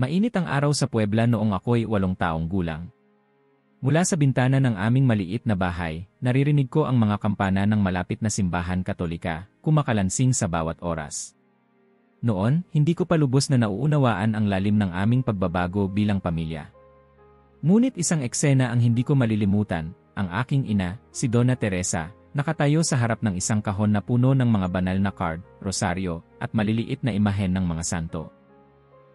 Mainit ang araw sa Puebla noong ako'y 8 taong gulang. Mula sa bintana ng aming maliit na bahay, naririnig ko ang mga kampana ng malapit na simbahan Katolika, kumakalansing sa bawat oras. Noon, hindi ko pa lubos na nauunawaan ang lalim ng aming pagbabago bilang pamilya. Ngunit isang eksena ang hindi ko malilimutan, ang aking ina, si Donna Teresa, nakatayo sa harap ng isang kahon na puno ng mga banal na card, rosaryo, at maliliit na imahen ng mga santo.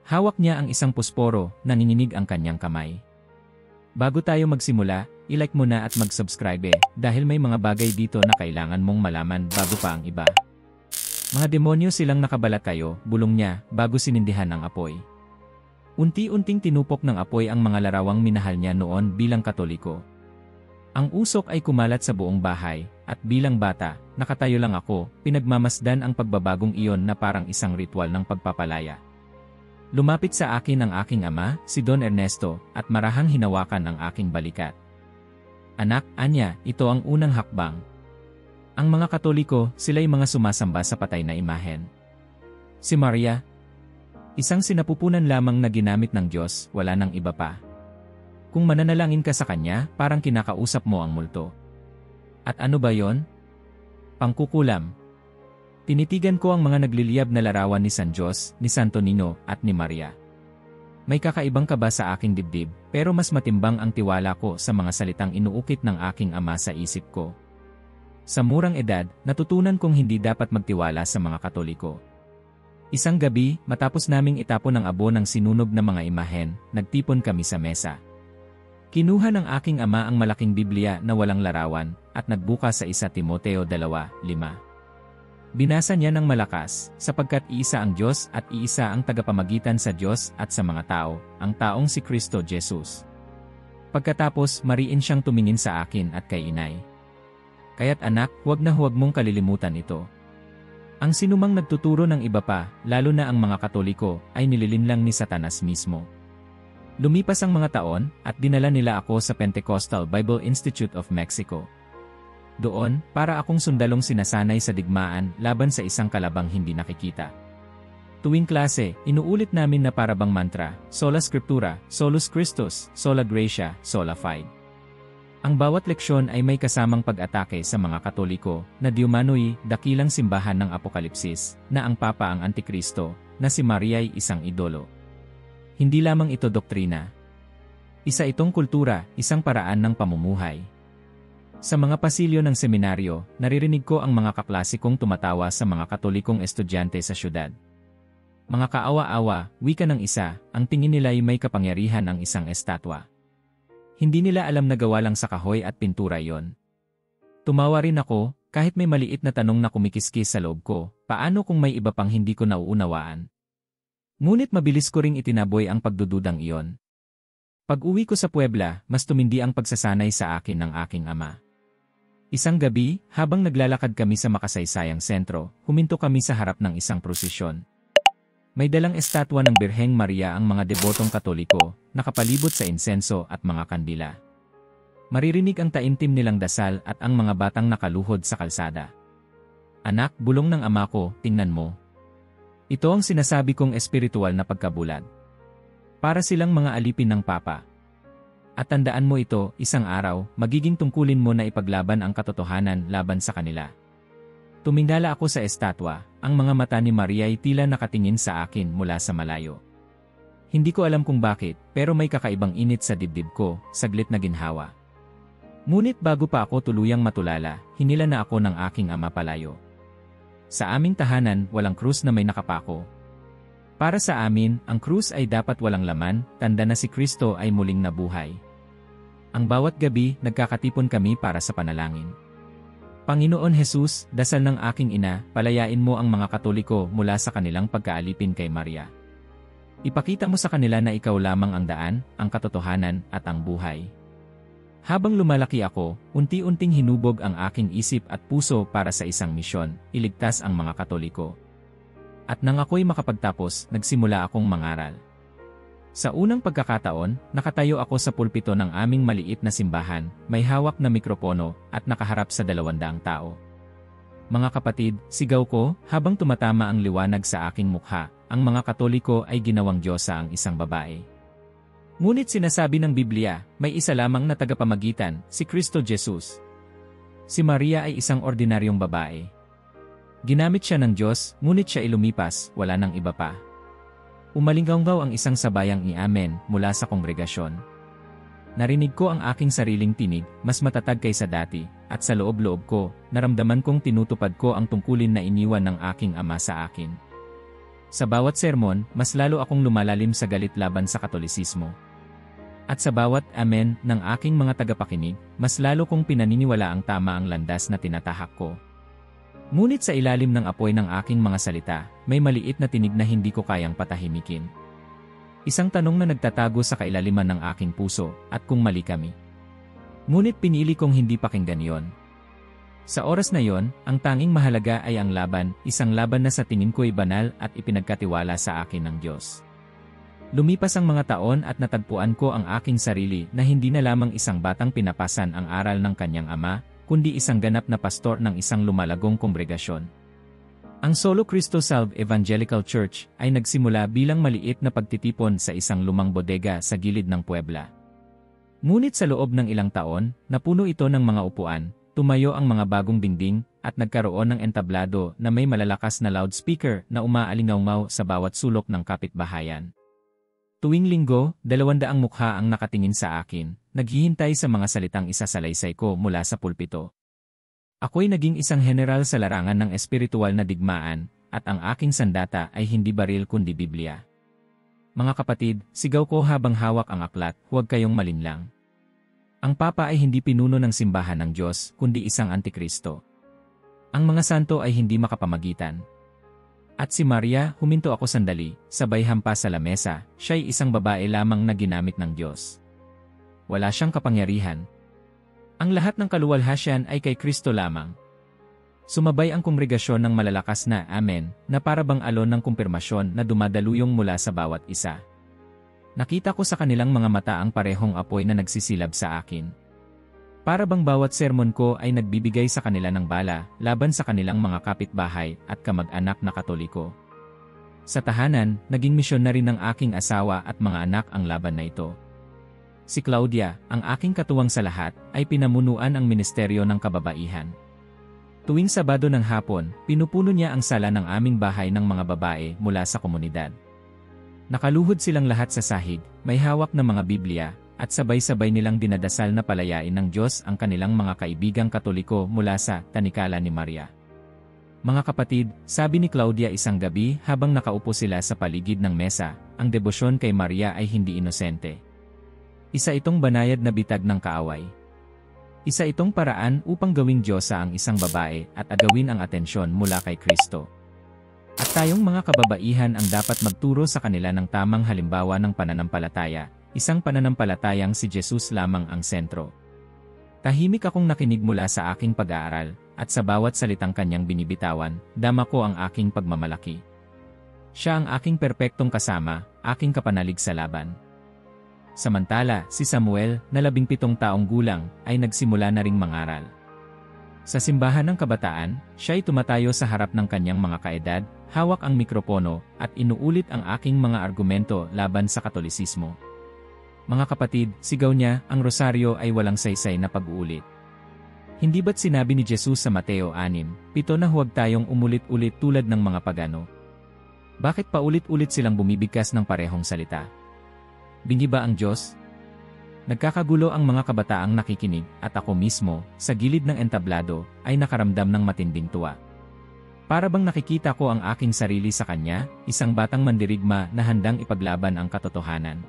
Hawak niya ang isang pusporo, nanginginig ang kanyang kamay. Bago tayo magsimula, i-like mo na at mag-subscribe dahil may mga bagay dito na kailangan mong malaman bago pa ang iba. Mga demonyo silang nakabalat kayo, bulong niya, bago sinindihan ang apoy. Unti-unting tinupok ng apoy ang mga larawang minahal niya noon bilang Katoliko. Ang usok ay kumalat sa buong bahay, at bilang bata, nakatayo lang ako, pinagmamasdan ang pagbabagong iyon na parang isang ritual ng pagpapalaya. Lumapit sa akin ang aking ama, si Don Ernesto, at marahang hinawakan ang aking balikat. Anak, anya, ito ang unang hakbang. Ang mga Katoliko, sila'y mga sumasamba sa patay na imahen. Si Maria, isang sinapupunan lamang na ginamit ng Diyos, wala nang iba pa. Kung mananalangin ka sa Kanya, parang kinakausap mo ang multo. At ano ba yon? Pangkukulam. Tinitigan ko ang mga nagliliyab na larawan ni San Diyos, ni Santo Niño, at ni Maria. May kakaibang kaba sa aking dibdib, pero mas matimbang ang tiwala ko sa mga salitang inuukit ng aking ama sa isip ko. Sa murang edad, natutunan kong hindi dapat magtiwala sa mga Katoliko. Isang gabi, matapos naming itapon ang abo ng sinunog na mga imahen, nagtipon kami sa mesa. Kinuha ng aking ama ang malaking Biblia na walang larawan, at nagbukas sa 1 Timoteo 2:5. Binasa niya ng malakas, sapagkat iisa ang Diyos at iisa ang tagapamagitan sa Diyos at sa mga tao, ang taong si Kristo Jesus. Pagkatapos, mariin siyang tumingin sa akin at kay inay. Kaya't anak, huwag na huwag mong kalilimutan ito. Ang sinumang nagtuturo ng iba pa, lalo na ang mga Katoliko, ay nililinlang ni Satanas mismo. Lumipas ang mga taon, at dinala nila ako sa Pentecostal Bible Institute of Mexico. Doon, para akong sundalong sinasanay sa digmaan laban sa isang kalabang hindi nakikita. Tuwing klase, inuulit namin na parabang mantra, Sola Scriptura, Solus Christus, Sola Gratia, Sola Fide. Ang bawat leksyon ay may kasamang pag-atake sa mga Katoliko na diumano'y dakilang simbahan ng Apokalipsis, na ang Papa ang Antikristo, na si Maria ay isang idolo. Hindi lamang ito doktrina. Isa itong kultura, isang paraan ng pamumuhay. Sa mga pasilyo ng seminaryo, naririnig ko ang mga kaklase kong tumatawa sa mga Katolikong estudyante sa syudad. Mga kaawa-awa, wika ng isa, ang tingin nila ay may kapangyarihan ang isang estatwa. Hindi nila alam na gawa lang sa kahoy at pintura yon. Tumawa rin ako, kahit may maliit na tanong na kumikiskis sa loob ko, paano kung may iba pang hindi ko nauunawaan? Ngunit mabilis ko ring itinaboy ang pagdududang iyon. Pag-uwi ko sa Puebla, mas tumindi ang pagsasanay sa akin ng aking ama. Isang gabi, habang naglalakad kami sa makasaysayang sentro, huminto kami sa harap ng isang prosesyon. May dalang estatwa ng Birheng Maria ang mga debotong Katoliko, nakapalibot sa insenso at mga kandila. Maririnig ang taimtim nilang dasal at ang mga batang nakaluhod sa kalsada. Anak, bulong ng ama ko, tingnan mo. Ito ang sinasabi kong espiritual na pagkabulag. Para silang mga alipin ng Papa. At tandaan mo ito, isang araw, magiging tungkulin mo na ipaglaban ang katotohanan laban sa kanila. Tumingala ako sa estatwa, ang mga mata ni Maria ay tila nakatingin sa akin mula sa malayo. Hindi ko alam kung bakit, pero may kakaibang init sa dibdib ko, saglit na ginhawa. Ngunit bago pa ako tuluyang matulala, hinila na ako ng aking ama palayo. Sa aming tahanan, walang krus na may nakapako. Para sa amin, ang krus ay dapat walang laman, tanda na si Kristo ay muling nabuhay. Ang bawat gabi, nagkakatipon kami para sa panalangin. Panginoon Jesus, dasal ng aking ina, palayain mo ang mga Katoliko mula sa kanilang pagkaalipin kay Maria. Ipakita mo sa kanila na ikaw lamang ang daan, ang katotohanan, at ang buhay. Habang lumalaki ako, unti-unting hinubog ang aking isip at puso para sa isang misyon, iligtas ang mga Katoliko. At nang ako'y makapagtapos, nagsimula akong mangaral. Sa unang pagkakataon, nakatayo ako sa pulpito ng aming maliit na simbahan, may hawak na mikropono, at nakaharap sa 200 tao. Mga kapatid, sigaw ko, habang tumatama ang liwanag sa aking mukha, ang mga Katoliko ay ginawang Diyosa ang isang babae. Ngunit sinasabi ng Biblia, may isa lamang na tagapamagitan, si Kristo Jesus. Si Maria ay isang ordinaryong babae. Ginamit siya ng Diyos, ngunit siya ay lumipas, wala nang iba pa. Umalinggaw ang isang sabayang i-amen mula sa kongregasyon. Narinig ko ang aking sariling tinig, mas matatag kaysa dati, at sa loob-loob ko, naramdaman kong tinutupad ko ang tungkulin na iniwan ng aking ama sa akin. Sa bawat sermon, mas lalo akong lumalalim sa galit laban sa Katolisismo. At sa bawat amen ng aking mga tagapakinig, mas lalo kong pinaniniwala ang tama ang landas na tinatahak ko. Ngunit sa ilalim ng apoy ng aking mga salita, may maliit na tinig na hindi ko kayang patahimikin. Isang tanong na nagtatago sa kailaliman ng aking puso, at kung mali kami. Ngunit pinili kong hindi pakinggan yon. Sa oras na yon, ang tanging mahalaga ay ang laban, isang laban na sa tingin ko'y banal at ipinagkatiwala sa akin ng Diyos. Lumipas ang mga taon at natagpuan ko ang aking sarili na hindi na lamang isang batang pinapasan ang aral ng kanyang ama, kundi isang ganap na pastor ng isang lumalagong kongregasyon. Ang Solo Cristo Salve Evangelical Church ay nagsimula bilang maliit na pagtitipon sa isang lumang bodega sa gilid ng Puebla. Ngunit sa loob ng ilang taon, napuno ito ng mga upuan, tumayo ang mga bagong dingding, at nagkaroon ng entablado na may malalakas na loudspeaker na umaalingaw sa bawat sulok ng kapitbahayan. Tuwing linggo, 200 mukha ang nakatingin sa akin, naghihintay sa mga salitang isasalaysay ko mula sa pulpito. Ako'y naging isang general sa larangan ng espiritual na digmaan, at ang aking sandata ay hindi baril kundi Biblia. Mga kapatid, sigaw ko habang hawak ang aklat, huwag kayong malinlang. Ang Papa ay hindi pinuno ng simbahan ng Diyos, kundi isang antikristo. Ang mga santo ay hindi makapamagitan. At si Maria, huminto ako sandali, sabay hampas sa lamesa, siya'y isang babae lamang na ginamit ng Diyos. Wala siyang kapangyarihan. Ang lahat ng kaluwalhasyan ay kay Kristo lamang. Sumabay ang kongregasyon ng malalakas na amen, na para bang alon ng kumpirmasyon na dumadaluyong mula sa bawat isa. Nakita ko sa kanilang mga mata ang parehong apoy na nagsisilab sa akin. Para bang bawat sermon ko ay nagbibigay sa kanila ng bala, laban sa kanilang mga kapitbahay at kamag-anak na Katoliko. Sa tahanan, naging misyon na rin ng aking asawa at mga anak ang laban na ito. Si Claudia, ang aking katuwang sa lahat, ay pinamunuan ang ministeryo ng kababaihan. Tuwing Sabado ng hapon, pinupuno niya ang sala ng aming bahay ng mga babae mula sa komunidad. Nakaluhod silang lahat sa sahig, may hawak na mga Biblia, at sabay-sabay nilang dinadasal na palayain ng Diyos ang kanilang mga kaibigang Katoliko mula sa tanikala ni Maria. Mga kapatid, sabi ni Claudia isang gabi habang nakaupo sila sa paligid ng mesa, ang debosyon kay Maria ay hindi inosente. Isa itong banayad na bitag ng kaaway. Isa itong paraan upang gawing Diyosa ang isang babae at agawin ang atensyon mula kay Kristo. At tayong mga kababaihan ang dapat magturo sa kanila ng tamang halimbawa ng pananampalataya, isang pananampalatayang si Jesus lamang ang sentro. Tahimik akong nakinig mula sa aking pag-aaral, at sa bawat salitang kanyang binibitawan, dama ko ang aking pagmamalaki. Siya ang aking perpektong kasama, aking kapanalig sa laban. Samantala, si Samuel, na 17 taong gulang, ay nagsimula na ring mangaral. Sa simbahan ng kabataan, siya'y tumatayo sa harap ng kanyang mga kaedad, hawak ang mikropono, at inuulit ang aking mga argumento laban sa Katolisismo. Mga kapatid, sigaw niya, ang rosaryo ay walang saysay na pag-uulit. Hindi ba't sinabi ni Jesus sa Mateo 6:7 na huwag tayong umulit-ulit tulad ng mga pagano? Bakit paulit-ulit silang bumibigkas ng parehong salita? Bingi ba ang Diyos? Nagkakagulo ang mga kabataang nakikinig, at ako mismo, sa gilid ng entablado, ay nakaramdam ng matinding tuwa. Para bang nakikita ko ang aking sarili sa kanya, isang batang mandirigma na handang ipaglaban ang katotohanan.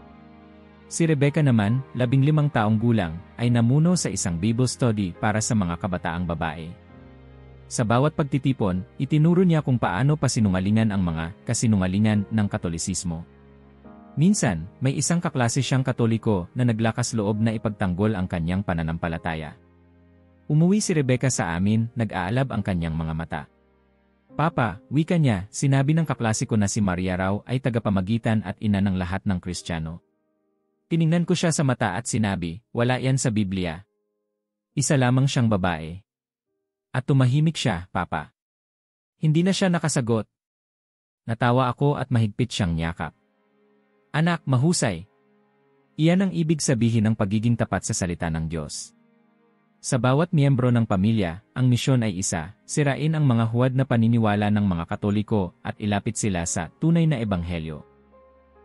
Si Rebecca naman, 15 taong gulang, ay namuno sa isang Bible study para sa mga kabataang babae. Sa bawat pagtitipon, itinuro niya kung paano pasinungalingan ang mga kasinungalingan ng Katolisismo. Minsan, may isang kaklase siyang Katoliko na naglakas loob na ipagtanggol ang kanyang pananampalataya. Umuwi si Rebecca sa amin, nag-aalab ang kanyang mga mata. Papa, wika niya, sinabi ng kaklase ko na si Maria raw ay tagapamagitan at ina ng lahat ng Kristiyano. Tiningnan ko siya sa mata at sinabi, wala yan sa Biblia. Isa lamang siyang babae. At tumahimik siya, Papa. Hindi na siya nakasagot. Natawa ako at mahigpit siyang niyakap. Anak, mahusay. Iyan ang ibig sabihin ng pagiging tapat sa salita ng Diyos. Sa bawat miyembro ng pamilya, ang misyon ay isa, sirain ang mga huwad na paniniwala ng mga Katoliko at ilapit sila sa tunay na ebanghelyo.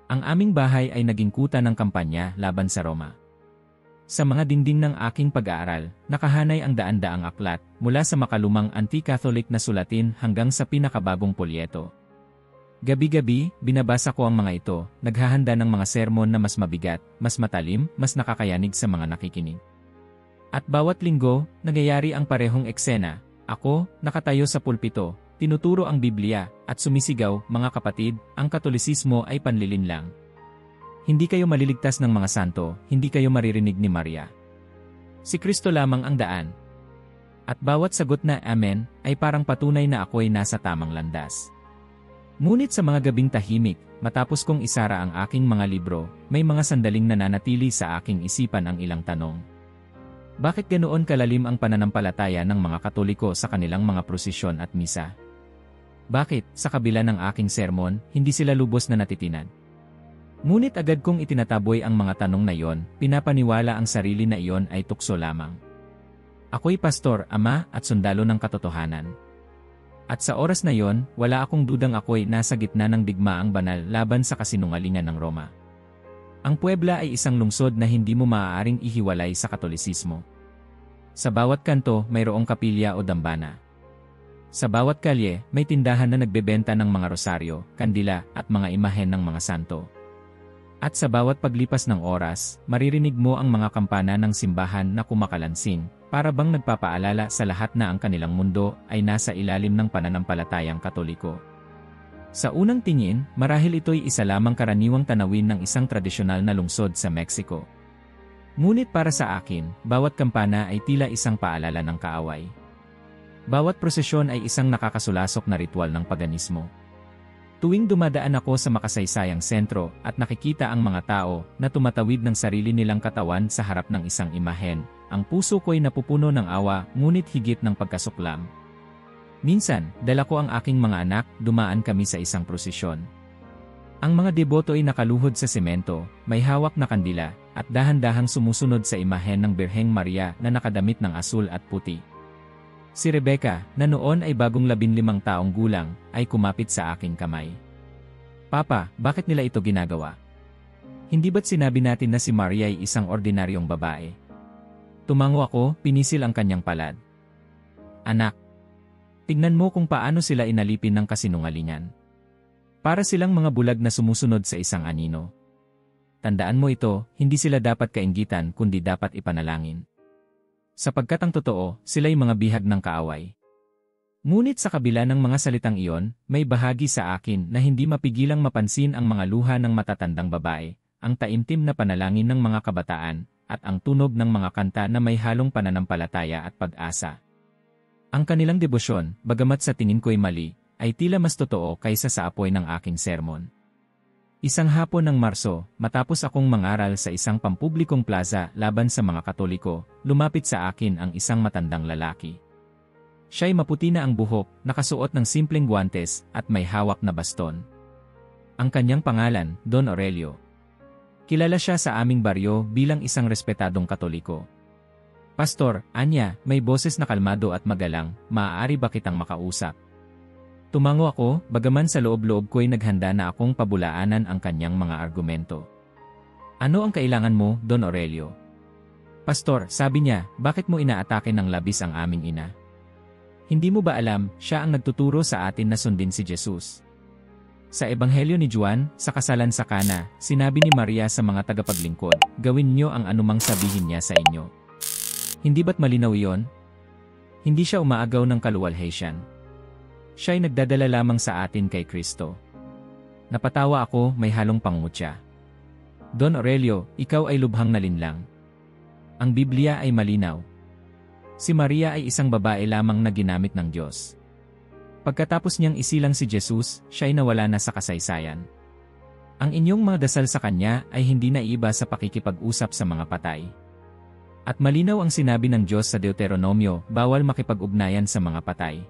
Ang aming bahay ay naging kuta ng kampanya laban sa Roma. Sa mga dingding ng aking pag-aaral, nakahanay ang daan-daang aklat, mula sa makalumang anti-Catholic na sulatin hanggang sa pinakabagong polyeto. Gabi-gabi, binabasa ko ang mga ito, naghahanda ng mga sermon na mas mabigat, mas matalim, mas nakakayanig sa mga nakikinig. At bawat linggo, nagyayari ang parehong eksena. Ako, nakatayo sa pulpito, tinuturo ang Biblia, at sumisigaw, mga kapatid, ang Katolisismo ay panlilinlang. Hindi kayo maliligtas ng mga santo, hindi kayo maririnig ni Maria. Si Kristo lamang ang daan. At bawat sagot na amen, ay parang patunay na ako'y nasa tamang landas. Ngunit sa mga gabing tahimik, matapos kong isara ang aking mga libro, may mga sandaling nananatili sa aking isipan ang ilang tanong. Bakit ganoon kalalim ang pananampalataya ng mga Katoliko sa kanilang mga prosesyon at misa? Bakit, sa kabila ng aking sermon, hindi sila lubos na natitinan? Ngunit agad kong itinataboy ang mga tanong na iyon, pinapaniwala ang sarili na iyon ay tukso lamang. Ako'y pastor, ama, at sundalo ng katotohanan. At sa oras na iyon, wala akong dudang ako'y nasa gitna ng digmaang banal laban sa kasinungalingan ng Roma. Ang Puebla ay isang lungsod na hindi mo maaaring ihiwalay sa Katolisismo. Sa bawat kanto, mayroong kapilya o dambana. Sa bawat kalye, may tindahan na nagbebenta ng mga rosaryo, kandila, at mga imahen ng mga santo. At sa bawat paglipas ng oras, maririnig mo ang mga kampana ng simbahan na kumakalansing, para bang nagpapaalala sa lahat na ang kanilang mundo ay nasa ilalim ng pananampalatayang Katoliko. Sa unang tingin, marahil ito'y isa lamang karaniwang tanawin ng isang tradisyonal na lungsod sa Mexico. Ngunit para sa akin, bawat kampana ay tila isang paalala ng kaaway. Bawat prosesyon ay isang nakakasulasok na ritual ng paganismo. Tuwing dumadaan ako sa makasaysayang sentro at nakikita ang mga tao na tumatawid ng sarili nilang katawan sa harap ng isang imahen, ang puso ko'y napupuno ng awa ngunit higit ng pagkasuklam. Minsan, dala ko ang aking mga anak, dumaan kami sa isang prosesyon. Ang mga deboto ay nakaluhod sa semento, may hawak na kandila, at dahan-dahang sumusunod sa imahen ng Birheng Maria na nakadamit ng asul at puti. Si Rebecca, na noon ay bagong 15 taong gulang, ay kumapit sa aking kamay. Papa, bakit nila ito ginagawa? Hindi ba't sinabi natin na si Maria ay isang ordinaryong babae? Tumango ako, pinisil ang kanyang palad. Anak, tignan mo kung paano sila inalipin ng kasinungalingan. Para silang mga bulag na sumusunod sa isang anino. Tandaan mo ito, hindi sila dapat kainggitan kundi dapat ipanalangin. Sapagkat ang totoo, sila'y mga bihag ng kaaway. Ngunit sa kabila ng mga salitang iyon, may bahagi sa akin na hindi mapigilang mapansin ang mga luha ng matatandang babae, ang taimtim na panalangin ng mga kabataan, at ang tunog ng mga kanta na may halong pananampalataya at pag-asa. Ang kanilang debosyon, bagamat sa tingin ko'y mali, ay tila mas totoo kaysa sa apoy ng aking sermon. Isang hapon ng Marso, matapos akong mangaral sa isang pampublikong plaza laban sa mga Katoliko, lumapit sa akin ang isang matandang lalaki. Siya'y maputi na ang buhok, nakasuot ng simpleng guwantes, at may hawak na baston. Ang kanyang pangalan, Don Aurelio. Kilala siya sa aming baryo bilang isang respetadong Katoliko. Pastor, anya, may boses na kalmado at magalang, maaari ba kitang makausap? Tumango ako, bagaman sa loob-loob ko'y naghanda na akong pabulaanan ang kanyang mga argumento. Ano ang kailangan mo, Don Aurelio? Pastor, sabi niya, bakit mo inaatake ng labis ang aming ina? Hindi mo ba alam, siya ang nagtuturo sa atin na sundin si Jesus? Sa Ebanghelyo ni Juan, sa kasalan sa Kana, sinabi ni Maria sa mga tagapaglingkod, gawin niyo ang anumang sabihin niya sa inyo. Hindi ba't malinaw iyon? Hindi siya umaagaw ng kaluwalhatian. Siya'y nagdadala lamang sa atin kay Kristo. Napatawa ako, may halong pangungutya. Don Aurelio, ikaw ay lubhang nalinlang. Ang Biblia ay malinaw. Si Maria ay isang babae lamang na ginamit ng Diyos. Pagkatapos niyang isilang si Jesus, siya'y nawala na sa kasaysayan. Ang inyong mga dasal sa kanya ay hindi naiiba sa pakikipag-usap sa mga patay. At malinaw ang sinabi ng Diyos sa Deuteronomio, bawal makipag-ugnayan sa mga patay.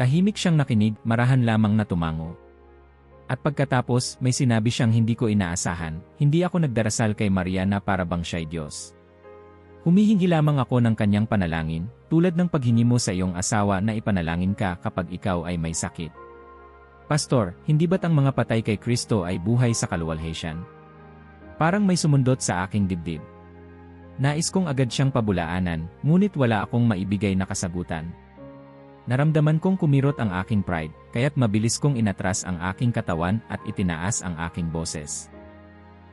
Tahimik siyang nakinig, marahan lamang na tumango. At pagkatapos, may sinabi siyang hindi ko inaasahan, hindi ako nagdarasal kay Maria na para bang siya'y Diyos. Humihingi lamang ako ng kanyang panalangin, tulad ng paghingi mo sa iyong asawa na ipanalangin ka kapag ikaw ay may sakit. Pastor, hindi ba't ang mga patay kay Kristo ay buhay sa kaluwalhatian? Parang may sumundot sa aking dibdib. Nais kong agad siyang pabulaanan, ngunit wala akong maibigay na kasagutan. Naramdaman kong kumirot ang aking pride, kaya't mabilis kong inatras ang aking katawan at itinaas ang aking boses.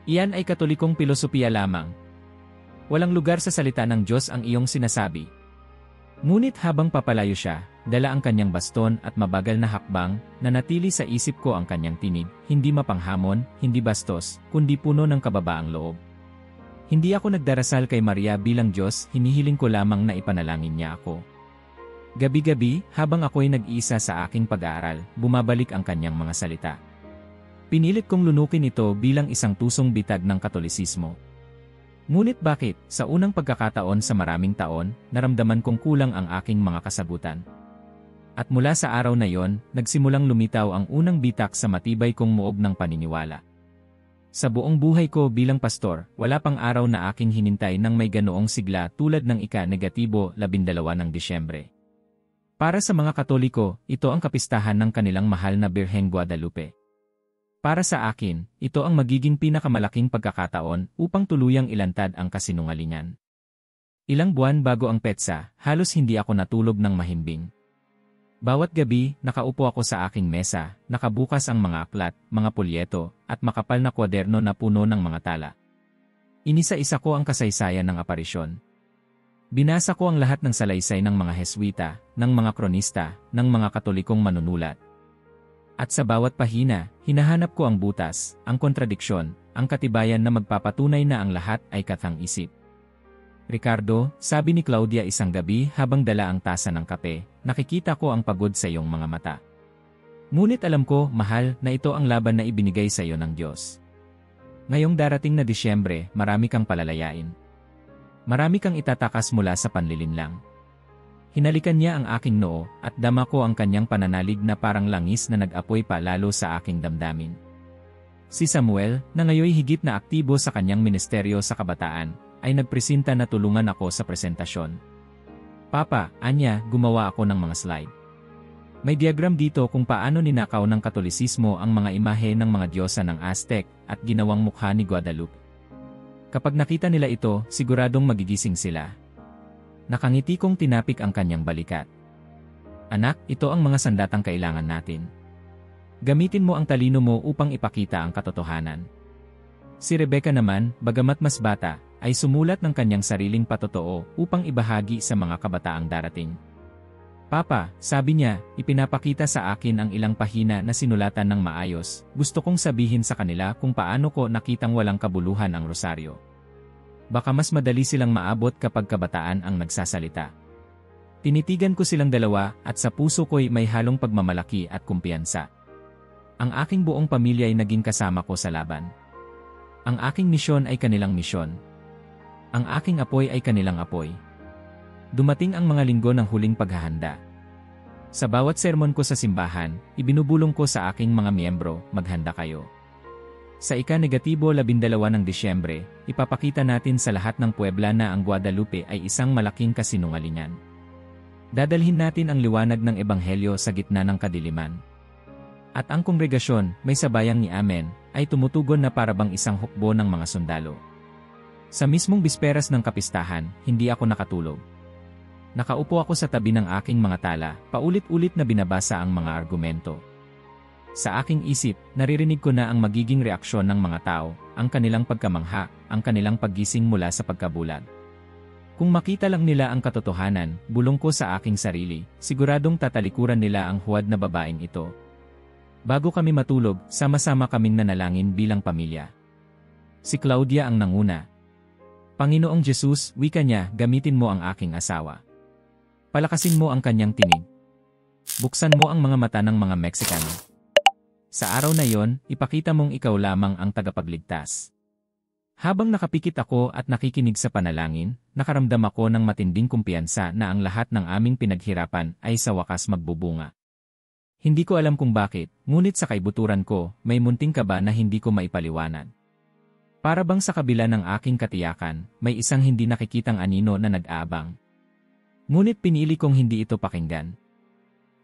Iyan ay katolikong pilosopiya lamang. Walang lugar sa salita ng Diyos ang iyong sinasabi. Ngunit habang papalayo siya, dala ang kanyang baston at mabagal na hakbang, nanatili sa isip ko ang kanyang tinig, hindi mapanghamon, hindi bastos, kundi puno ng kababaang loob. Hindi ako nagdarasal kay Maria bilang Diyos, hinihiling ko lamang na ipanalangin niya ako. Gabi-gabi, habang ako'y nag-iisa sa aking pag-aaral, bumabalik ang kanyang mga salita. Pinilit kong lunukin ito bilang isang tusong bitag ng Katolisismo. Ngunit bakit, sa unang pagkakataon sa maraming taon, naramdaman kong kulang ang aking mga kasagutan. At mula sa araw na yon, nagsimulang lumitaw ang unang bitak sa matibay kong muog ng paniniwala. Sa buong buhay ko bilang pastor, wala pang araw na aking hinintay ng may ganoong sigla tulad ng ika-12 ng Disyembre. Para sa mga Katoliko, ito ang kapistahan ng kanilang mahal na Birheng Guadalupe. Para sa akin, ito ang magiging pinakamalaking pagkakataon upang tuluyang ilantad ang kasinungalingan. Ilang buwan bago ang petsa, halos hindi ako natulog ng mahimbing. Bawat gabi, nakaupo ako sa aking mesa, nakabukas ang mga aklat, mga polyeto, at makapal na kwaderno na puno ng mga tala. Inisa-isa ko ang kasaysayan ng aparisyon. Binasa ko ang lahat ng salaysay ng mga Heswita, ng mga kronista, ng mga Katolikong manunulat. At sa bawat pahina, hinahanap ko ang butas, ang kontradiksyon, ang katibayan na magpapatunay na ang lahat ay katang-isip. Ricardo, sabi ni Claudia isang gabi habang dala ang tasa ng kape, nakikita ko ang pagod sa iyong mga mata. Ngunit alam ko, mahal, na ito ang laban na ibinigay sa iyo ng Diyos. Ngayong darating na Disyembre, marami kang palalayain. Marami kang itatakas mula sa panlilinlang. Hinalikan niya ang aking noo at dama ko ang kanyang pananalig na parang langis na nag-apoy pa lalo sa aking damdamin. Si Samuel, na ngayoy higit na aktibo sa kanyang ministeryo sa kabataan, ay nagpresenta na tulungan ako sa presentasyon. Papa, anya, gumawa ako ng mga slide. May diagram dito kung paano ninakaw ng Katolisismo ang mga imahe ng mga diyosa ng Aztec at ginawang mukha ni Guadalupe. Kapag nakita nila ito, siguradong magigising sila. Nakangiti kong tinapik ang kanyang balikat. Anak, ito ang mga sandatang kailangan natin. Gamitin mo ang talino mo upang ipakita ang katotohanan. Si Rebecca naman, bagamat mas bata, ay sumulat ng kanyang sariling patotoo upang ibahagi sa mga kabataang darating. Papa, sabi niya, ipinapakita sa akin ang ilang pahina na sinulatan ng maayos. Gusto kong sabihin sa kanila kung paano ko nakitang walang kabuluhan ang rosaryo. Baka mas madali silang maabot kapag kabataan ang nagsasalita. Tinitigan ko silang dalawa at sa puso ko'y may halong pagmamalaki at kumpiyansa. Ang aking buong pamilya ay naging kasama ko sa laban. Ang aking misyon ay kanilang misyon. Ang aking apoy ay kanilang apoy. Dumating ang mga linggo ng huling paghahanda. Sa bawat sermon ko sa simbahan, ibinubulong ko sa aking mga miyembro, maghanda kayo. Sa ika-12 ng Disyembre, ipapakita natin sa lahat ng Puebla na ang Guadalupe ay isang malaking kasinungalingan. Dadalhin natin ang liwanag ng Ebanghelyo sa gitna ng kadiliman. At ang kongregasyon, may sabayang ni Amen, ay tumutugon na parabang isang hukbo ng mga sundalo. Sa mismong bisperas ng kapistahan, hindi ako nakatulog. Nakaupo ako sa tabi ng aking mga tala, paulit-ulit na binabasa ang mga argumento. Sa aking isip, naririnig ko na ang magiging reaksyon ng mga tao, ang kanilang pagkamangha, ang kanilang paggising mula sa pagkabulag. Kung makita lang nila ang katotohanan, bulong ko sa aking sarili, siguradong tatalikuran nila ang huwad na babaeng ito. Bago kami matulog, sama-sama kaming nanalangin bilang pamilya. Si Claudia ang nanguna. Panginoong Jesus, wika niya, gamitin mo ang aking asawa. Palakasin mo ang kanyang tinig. Buksan mo ang mga mata ng mga Meksikano. Sa araw na yon, ipakita mong ikaw lamang ang tagapagligtas. Habang nakapikit ako at nakikinig sa panalangin, nakaramdam ako ng matinding kumpiyansa na ang lahat ng aming pinaghirapan ay sa wakas magbubunga. Hindi ko alam kung bakit, ngunit sa kaibuturan ko, may munting kaba na hindi ko maipaliwanag. Para bang sa kabila ng aking katiyakan, may isang hindi nakikitang anino na nag-aabang. Ngunit pinili kong hindi ito pakinggan.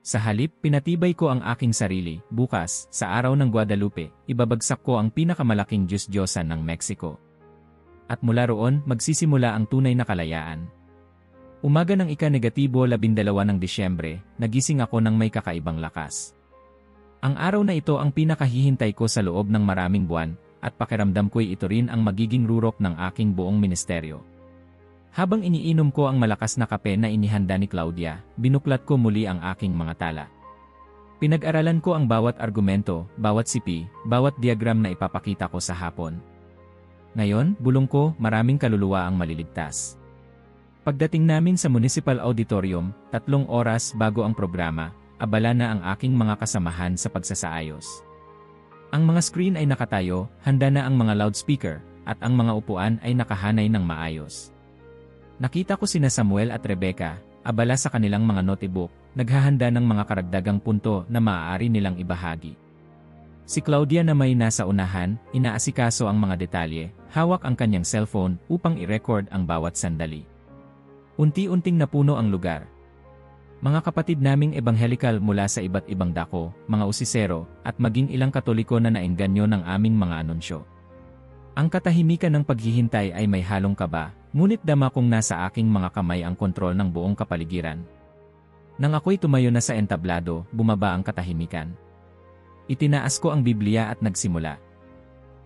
Sa halip, pinatibay ko ang aking sarili. Bukas, sa araw ng Guadalupe, ibabagsak ko ang pinakamalaking Diyos-Diyosan ng Mexico. At mula roon, magsisimula ang tunay na kalayaan. Umaga ng ika-12 ng Disyembre, nagising ako ng may kakaibang lakas. Ang araw na ito ang pinakahihintay ko sa loob ng maraming buwan, at pakiramdam ko'y ito rin ang magiging rurok ng aking buong ministeryo. Habang iniinom ko ang malakas na kape na inihanda ni Claudia, binuklat ko muli ang aking mga tala. Pinag-aralan ko ang bawat argumento, bawat sipi, bawat diagram na ipapakita ko sa hapon. Ngayon, bulong ko, maraming kaluluwa ang maliligtas. Pagdating namin sa Municipal Auditorium, 3 oras bago ang programa, abala na ang aking mga kasamahan sa pagsasaayos. Ang mga screen ay nakatayo, handa na ang mga loudspeaker, at ang mga upuan ay nakahanay ng maayos. Nakita ko sina Samuel at Rebecca, abala sa kanilang mga notebook, naghahanda ng mga karagdagang punto na maaari nilang ibahagi. Si Claudia na may nasa unahan, inaasikaso ang mga detalye, hawak ang kanyang cellphone upang i-record ang bawat sandali. Unti-unting napuno ang lugar. Mga kapatid naming ebanghelikal mula sa iba't ibang dako, mga usisero, at maging ilang katoliko na naengganyo ng aming mga anunsyo. Ang katahimikan ng paghihintay ay may halong kaba, ngunit dama kong nasa aking mga kamay ang kontrol ng buong kapaligiran. Nang ako'y tumayo na sa entablado, bumaba ang katahimikan. Itinaas ko ang Biblia at nagsimula.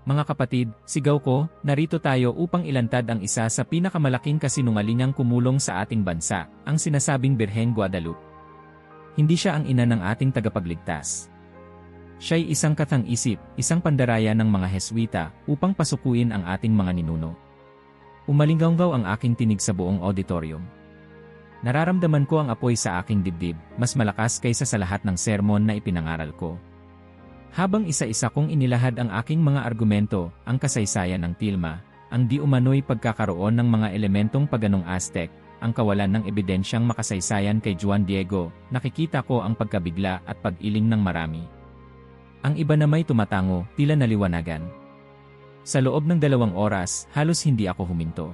Mga kapatid, sigaw ko, narito tayo upang ilantad ang isa sa pinakamalaking kasinungalingang kumulong sa ating bansa, ang sinasabing Birheng Guadalupe. Hindi siya ang ina ng ating tagapagligtas. Siya'y isang katang-isip, isang pandaraya ng mga Heswita upang pasukuin ang ating mga ninuno. Umalinggaw ang aking tinig sa buong auditorium. Nararamdaman ko ang apoy sa aking dibdib, mas malakas kaysa sa lahat ng sermon na ipinangaral ko. Habang isa-isa kong inilahad ang aking mga argumento, ang kasaysayan ng tilma, ang di umano'y pagkakaroon ng mga elementong paganong Aztec, ang kawalan ng ebidensyang makasaysayan kay Juan Diego, nakikita ko ang pagkabigla at pag-iling ng marami. Ang iba na may tumatango, tila naliwanagan. Sa loob ng 2 oras, halos hindi ako huminto.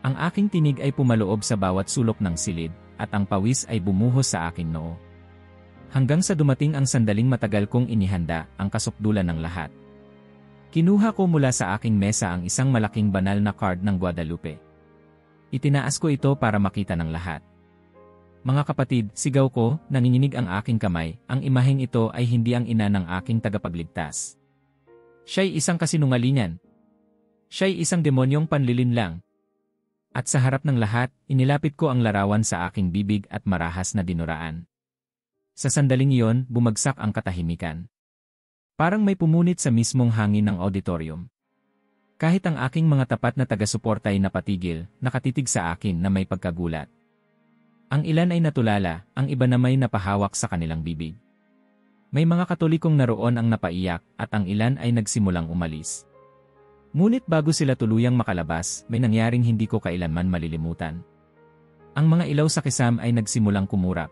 Ang aking tinig ay pumaloob sa bawat sulok ng silid, at ang pawis ay bumuhos sa aking noo. Hanggang sa dumating ang sandaling matagal kong inihanda, ang kasukdulan ng lahat. Kinuha ko mula sa aking mesa ang isang malaking banal na card ng Guadalupe. Itinaas ko ito para makita ng lahat. Mga kapatid, sigaw ko, nanginginig ang aking kamay, ang imaheng ito ay hindi ang ina ng aking tagapagligtas. Siya'y isang kasinungalingan. Siya'y isang demonyong panlilinlang. At sa harap ng lahat, inilapit ko ang larawan sa aking bibig at marahas na dinuraan. Sa sandaling iyon, bumagsak ang katahimikan. Parang may pumunit sa mismong hangin ng auditorium. Kahit ang aking mga tapat na taga-suporta ay napatigil, nakatitig sa akin na may pagkagulat. Ang ilan ay natulala, ang iba na may napahawak sa kanilang bibig. May mga katolikong naroon ang napaiyak, at ang ilan ay nagsimulang umalis. Ngunit bago sila tuluyang makalabas, may nangyaring hindi ko kailanman malilimutan. Ang mga ilaw sa kisam ay nagsimulang kumurap.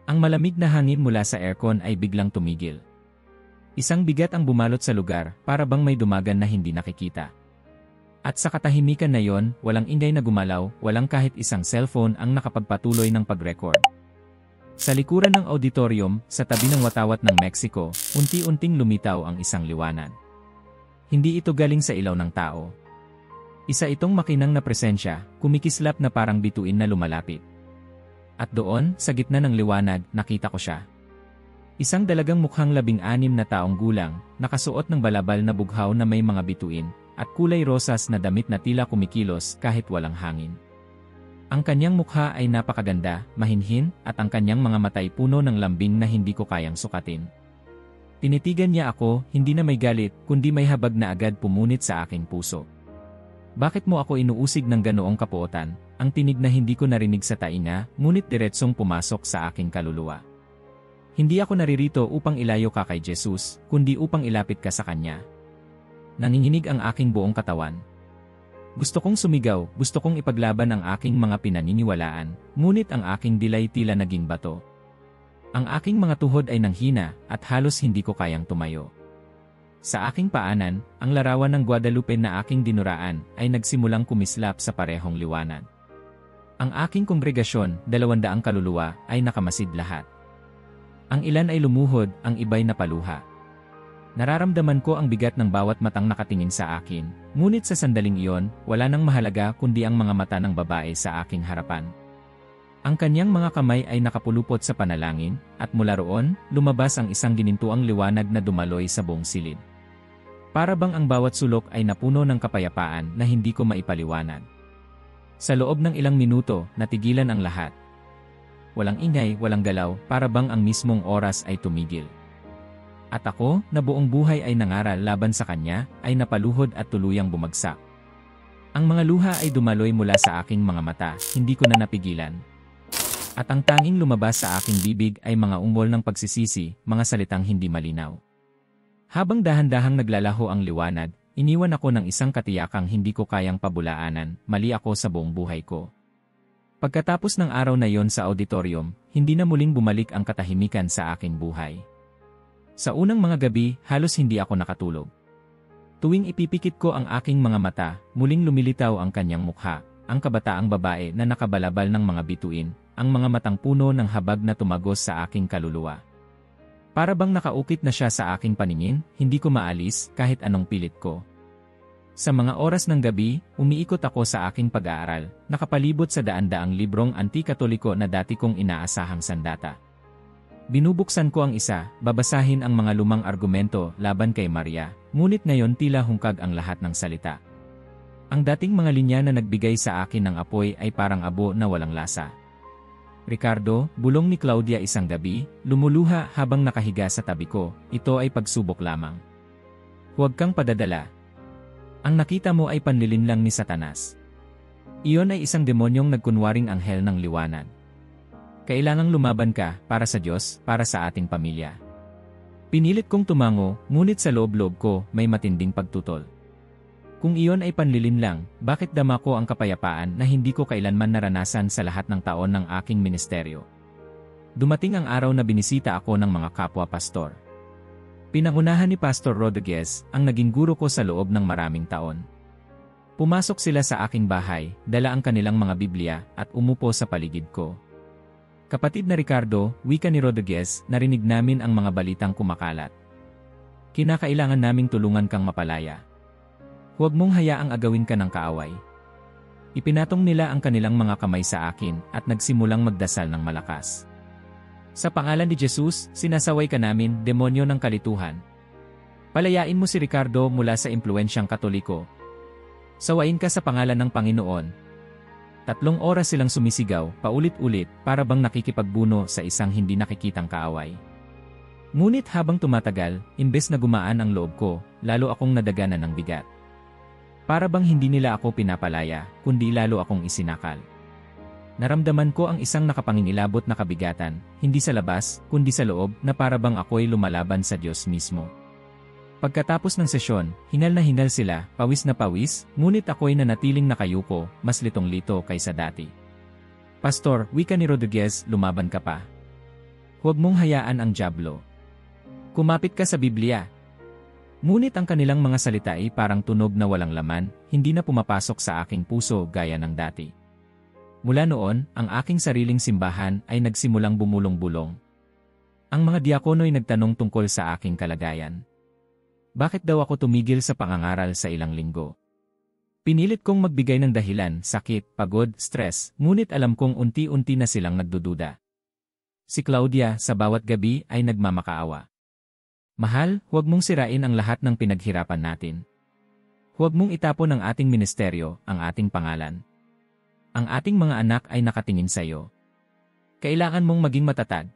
Ang malamig na hangin mula sa aircon ay biglang tumigil. Isang bigat ang bumalot sa lugar, para bang may dumagan na hindi nakikita. At sa katahimikan na yon, walang ingay na gumalaw, walang kahit isang cellphone ang nakapagpatuloy ng pag-record. Sa likuran ng auditorium, sa tabi ng watawat ng Mexico, unti-unting lumitaw ang isang liwanag. Hindi ito galing sa ilaw ng tao. Isa itong makinang na presensya, kumikislap na parang bituin na lumalapit. At doon, sa gitna ng liwanag, nakita ko siya. Isang dalagang mukhang 16 na taong gulang, nakasuot ng balabal na bughaw na may mga bituin, at kulay rosas na damit na tila kumikilos kahit walang hangin. Ang kanyang mukha ay napakaganda, mahinhin, at ang kanyang mga matay puno ng lambing na hindi ko kayang sukatin. Tinitigan niya ako, hindi na may galit, kundi may habag na agad pumunit sa aking puso. Bakit mo ako inuusig ng ganoong kapuotan? Ang tinig na hindi ko narinig sa tainga, ngunit diretsong pumasok sa aking kaluluwa. Hindi ako naririto upang ilayo ka kay Jesus, kundi upang ilapit ka sa Kanya. Nanginginig ang aking buong katawan. Gusto kong sumigaw, gusto kong ipaglaban ang aking mga pinaniniwalaan, ngunit ang aking dilay tila naging bato. Ang aking mga tuhod ay nanghina at halos hindi ko kayang tumayo. Sa aking paanan, ang larawan ng Guadalupe na aking dinuraan ay nagsimulang kumislap sa parehong liwanag. Ang aking kongregasyon, 200 kaluluwa, ay nakamasid lahat. Ang ilan ay lumuhod, ang iba'y napaluha. Nararamdaman ko ang bigat ng bawat matang nakatingin sa akin, ngunit sa sandaling iyon, wala nang mahalaga kundi ang mga mata ng babae sa aking harapan. Ang kanyang mga kamay ay nakapulupot sa panalangin, at mula roon, lumabas ang isang ginintuang liwanag na dumaloy sa buong silid. Para bang ang bawat sulok ay napuno ng kapayapaan na hindi ko maipaliwanag. Sa loob ng ilang minuto, natigilan ang lahat. Walang ingay, walang galaw, para bang ang mismong oras ay tumigil. At ako, na buong buhay ay nangaral laban sa kanya, ay napaluhod at tuluyang bumagsak. Ang mga luha ay dumaloy mula sa aking mga mata, hindi ko na napigilan. At ang tanging lumabas sa aking bibig ay mga ungol ng pagsisisi, mga salitang hindi malinaw. Habang dahan-dahang naglalaho ang liwanag, iniwan ako ng isang katiyakang hindi ko kayang pabulaanan, mali ako sa buong buhay ko. Pagkatapos ng araw na yon sa auditorium, hindi na muling bumalik ang katahimikan sa aking buhay. Sa unang mga gabi, halos hindi ako nakatulog. Tuwing ipipikit ko ang aking mga mata, muling lumilitaw ang kanyang mukha, ang kabataang babae na nakabalabal ng mga bituin, ang mga matang puno ng habag na tumagos sa aking kaluluwa. Para bang nakaukit na siya sa aking paningin, hindi ko maalis kahit anong pilit ko. Sa mga oras ng gabi, umiikot ako sa aking pag-aaral, nakapalibot sa daan-daang librong anti-katoliko na dati kong inaasahang sandata. Binubuksan ko ang isa, babasahin ang mga lumang argumento laban kay Maria, ngunit ngayon tila hungkag ang lahat ng salita. Ang dating mga linya na nagbigay sa akin ng apoy ay parang abo na walang lasa. Ricardo, bulong ni Claudia isang gabi, lumuluha habang nakahiga sa tabi ko, ito ay pagsubok lamang. Huwag kang padadala. Ang nakita mo ay panlilin lang ni Satanas. Iyon ay isang demonyong nagkunwaring anghel ng liwanag. Kailangang lumaban ka, para sa Diyos, para sa ating pamilya. Pinilit kong tumango, ngunit sa loob-loob ko, may matinding pagtutol. Kung iyon ay panlilin lang, bakit dama ko ang kapayapaan na hindi ko kailanman naranasan sa lahat ng taon ng aking ministeryo? Dumating ang araw na binisita ako ng mga kapwa-pastor. Pinangunahan ni Pastor Rodriguez ang naging guro ko sa loob ng maraming taon. Pumasok sila sa aking bahay, dala ang kanilang mga Biblia, at umupo sa paligid ko. Kapatid na Ricardo, wika ni Rodriguez, narinig namin ang mga balitang kumakalat. Kinakailangan naming tulungan kang mapalaya. Huwag mong hayaang agawin ka ng kaaway. Ipinatong nila ang kanilang mga kamay sa akin at nagsimulang magdasal ng malakas. Sa pangalan ni Jesus, sinasaway ka namin, demonyo ng kalituhan. Palayain mo si Ricardo mula sa impluensyang Katoliko. Sawayin ka sa pangalan ng Panginoon. 3 oras silang sumisigaw, paulit-ulit, para bang nakikipagbuno sa isang hindi nakikitang kaaway. Ngunit habang tumatagal, imbes na gumaan ang loob ko, lalo akong nadaganan ng bigat. Para bang hindi nila ako pinapalaya, kundi lalo akong isinakal. Naramdaman ko ang isang nakapangingilabot na kabigatan, hindi sa labas, kundi sa loob, na para bang ako'y lumalaban sa Diyos mismo. Pagkatapos ng sesyon, hingal na hingal sila, pawis na pawis, ngunit ako'y nanatiling nakayuko, mas litong-lito kaysa dati. Pastor, wika ni Rodriguez, lumaban ka pa. Huwag mong hayaan ang dyablo. Kumapit ka sa Biblia. Ngunit ang kanilang mga salita ay parang tunog na walang laman, hindi na pumapasok sa aking puso gaya ng dati. Mula noon, ang aking sariling simbahan ay nagsimulang bumulong-bulong. Ang mga diakono'y nagtanong tungkol sa aking kalagayan. Bakit daw ako tumigil sa pangangaral sa ilang linggo? Pinilit kong magbigay ng dahilan, sakit, pagod, stress, ngunit alam kong unti-unti na silang nagdududa. Si Claudia, sa bawat gabi, ay nagmamakaawa. Mahal, huwag mong sirain ang lahat ng pinaghirapan natin. Huwag mong itapon ang ating ministeryo, ang ating pangalan. Ang ating mga anak ay nakatingin sa iyo. Kailangan mong maging matatag.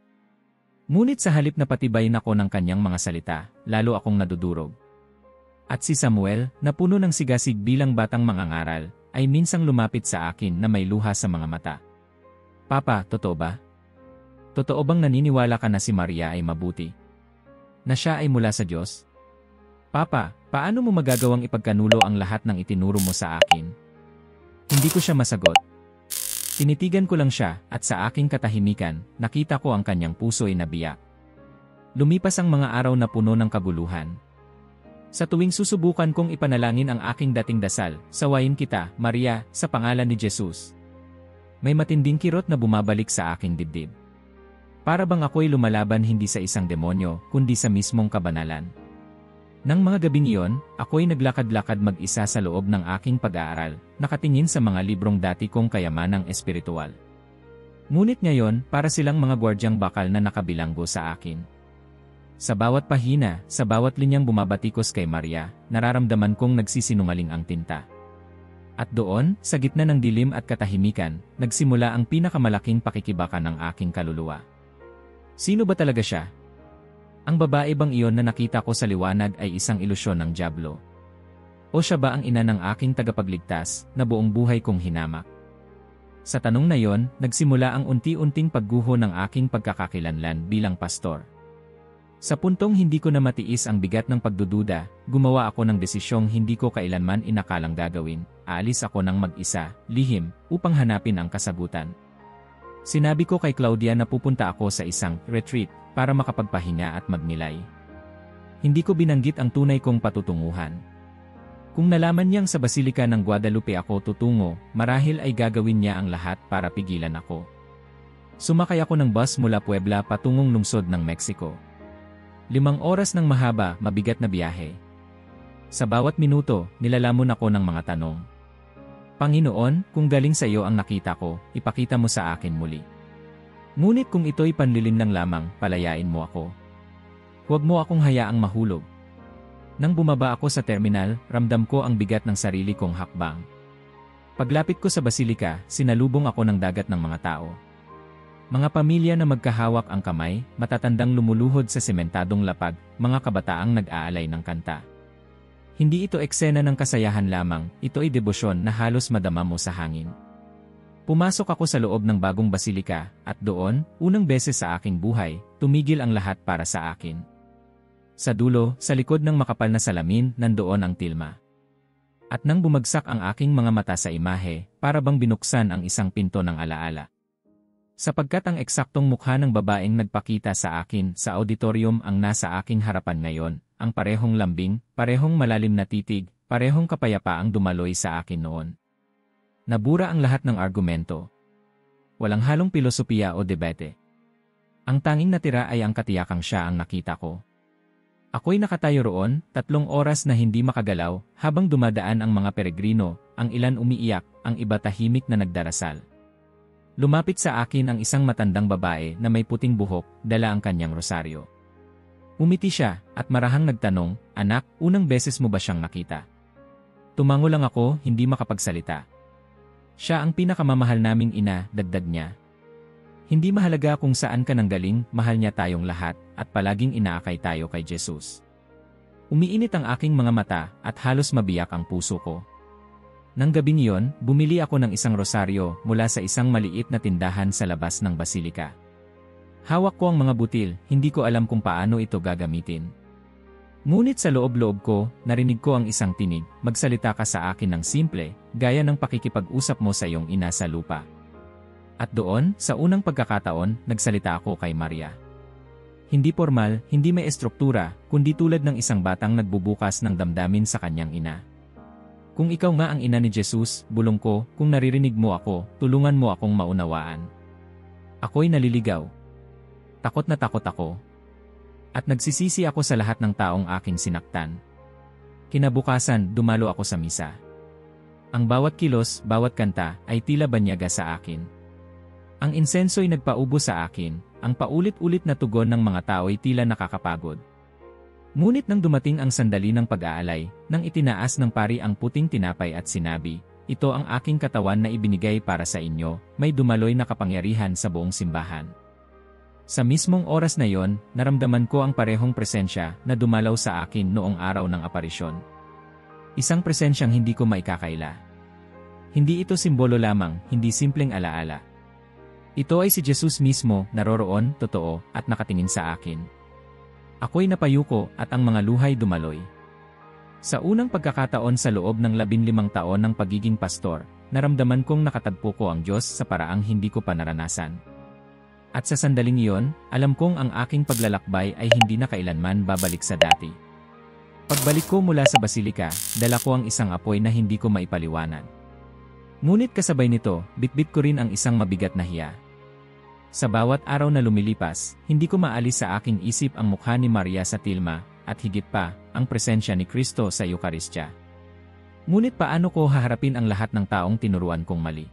Ngunit sa halip na patibayin ako ng kanyang mga salita, lalo akong nadudurog. At si Samuel, na puno ng sigasig bilang batang mangangaral, ay minsang lumapit sa akin na may luha sa mga mata. Papa, totoo ba? Totoo bang naniniwala ka na si Maria ay mabuti? Na siya ay mula sa Diyos? Papa, paano mo magagawang ipagkanulo ang lahat ng itinuro mo sa akin? Hindi ko siya masagot. Tinitigan ko lang siya at sa aking katahimikan, nakita ko ang kanyang puso'y nabiyak. Lumipas ang mga araw na puno ng kaguluhan. Sa tuwing susubukan kong ipanalangin ang aking dating dasal, sawayin kita, Maria, sa pangalan ni Jesus. May matinding kirot na bumabalik sa aking dibdib. Para bang ako'y lumalaban hindi sa isang demonyo, kundi sa mismong kabanalan. Nang mga gabing iyon, ako'y naglakad-lakad mag-isa sa loob ng aking pag-aaral, nakatingin sa mga librong dati kong kayamanang espiritual. Ngunit ngayon, para silang mga gwardyang bakal na nakabilanggo sa akin. Sa bawat pahina, sa bawat linyang bumabatikos kay Maria, nararamdaman kong nagsisinungaling ang tinta. At doon, sa gitna ng dilim at katahimikan, nagsimula ang pinakamalaking pakikibaka ng aking kaluluwa. Sino ba talaga siya? Ang babae bang iyon na nakita ko sa liwanag ay isang ilusyon ng dyablo? O siya ba ang ina ng aking tagapagligtas, na buong buhay kong hinamak? Sa tanong na yon, nagsimula ang unti-unting pagguho ng aking pagkakakilanlan bilang pastor. Sa puntong hindi ko na matiis ang bigat ng pagdududa, gumawa ako ng desisyong hindi ko kailanman inakalang gagawin. Aalis ako ng mag-isa, lihim, upang hanapin ang kasagutan. Sinabi ko kay Claudia na pupunta ako sa isang retreat para makapagpahinga at magnilay. Hindi ko binanggit ang tunay kong patutunguhan. Kung nalaman niyang sa Basilika ng Guadalupe ako tutungo, marahil ay gagawin niya ang lahat para pigilan ako. Sumakay ako ng bus mula Puebla patungong lungsod ng Mexico. 5 oras ng mahaba, mabigat na biyahe. Sa bawat minuto, nilalamon ako ng mga tanong. Panginoon, kung galing sa iyo ang nakita ko, ipakita mo sa akin muli. Ngunit kung ito'y panlilinlang lamang, palayain mo ako. Huwag mo akong hayaang mahulog. Nang bumaba ako sa terminal, ramdam ko ang bigat ng sarili kong hakbang. Paglapit ko sa Basilika, sinalubong ako ng dagat ng mga tao. Mga pamilya na magkahawak ang kamay, matatandang lumuluhod sa sementadong lapag, mga kabataang nag-aalay ng kanta. Hindi ito eksena ng kasayahan lamang, ito ay debosyon na halos madama mo sa hangin. Pumasok ako sa loob ng bagong basilika, at doon, unang beses sa aking buhay, tumigil ang lahat para sa akin. Sa dulo, sa likod ng makapal na salamin, nandoon ang tilma. At nang bumagsak ang aking mga mata sa imahe, para bang binuksan ang isang pinto ng alaala. Sapagkat ang eksaktong mukha ng babaeng nagpakita sa akin sa auditorium ang nasa aking harapan ngayon, ang parehong lambing, parehong malalim na titig, parehong kapayapaang dumaloy sa akin noon. Nabura ang lahat ng argumento. Walang halong pilosopiya o debate. Ang tanging natira ay ang katiyakang siya ang nakita ko. Ako'y nakatayo roon, 3 oras na hindi makagalaw, habang dumadaan ang mga peregrino, ang ilan umiiyak, ang iba tahimik na nagdarasal. Lumapit sa akin ang isang matandang babae na may puting buhok, dala ang kanyang rosaryo. Umiti siya, at marahang nagtanong, "Anak, unang beses mo ba siyang nakita?" Tumango lang ako, hindi makapagsalita. "Siya ang pinakamamahal naming ina," dagdag niya. "Hindi mahalaga kung saan ka nanggaling, mahal niya tayong lahat, at palaging inaakay tayo kay Jesus." Umiinit ang aking mga mata, at halos mabiyak ang puso ko. Nang gabing iyon, bumili ako ng isang rosaryo mula sa isang maliit na tindahan sa labas ng basilika. Hawak ko ang mga butil, hindi ko alam kung paano ito gagamitin. Ngunit sa loob-loob ko, narinig ko ang isang tinig, "Magsalita ka sa akin ng simple, gaya ng pakikipag-usap mo sa iyong ina sa lupa." At doon, sa unang pagkakataon, nagsalita ako kay Maria. Hindi formal, hindi may estruktura, kundi tulad ng isang batang nagbubukas ng damdamin sa kanyang ina. "Kung ikaw nga ang ina ni Jesus," bulong ko, "kung naririnig mo ako, tulungan mo akong maunawaan." Ako'y naliligaw. Takot na takot ako. At nagsisisi ako sa lahat ng taong aking sinaktan. Kinabukasan, dumalo ako sa misa. Ang bawat kilos, bawat kanta, ay tila banyaga sa akin. Ang insenso'y nagpaubo sa akin, ang paulit-ulit na tugon ng mga tao'y tila nakakapagod. Ngunit nang dumating ang sandali ng pag-aalay, nang itinaas ng pari ang puting tinapay at sinabi, "Ito ang aking katawan na ibinigay para sa inyo," may dumaloy na kapangyarihan sa buong simbahan. Sa mismong oras na yon, naramdaman ko ang parehong presensya na dumalaw sa akin noong araw ng aparisyon. Isang presensyang hindi ko maikakaila. Hindi ito simbolo lamang, hindi simpleng alaala. Ito ay si Jesus mismo, naroroon, totoo, at nakatingin sa akin. Ako'y napayuko at ang mga luhay dumaloy. Sa unang pagkakataon sa loob ng 15 taon ng pagiging pastor, naramdaman kong nakatagpo ko ang Diyos sa paraang hindi ko pa naranasan. At sa sandaling iyon, alam kong ang aking paglalakbay ay hindi na kailanman babalik sa dati. Pagbalik ko mula sa basilika, dala ko ang isang apoy na hindi ko maipaliwanag. Ngunit kasabay nito, bitbit ko rin ang isang mabigat na hiya. Sa bawat araw na lumilipas, hindi ko maalis sa aking isip ang mukha ni Maria sa tilma, at higit pa, ang presensya ni Kristo sa Eukaristya. Ngunit paano ko haharapin ang lahat ng taong tinuruan kong mali?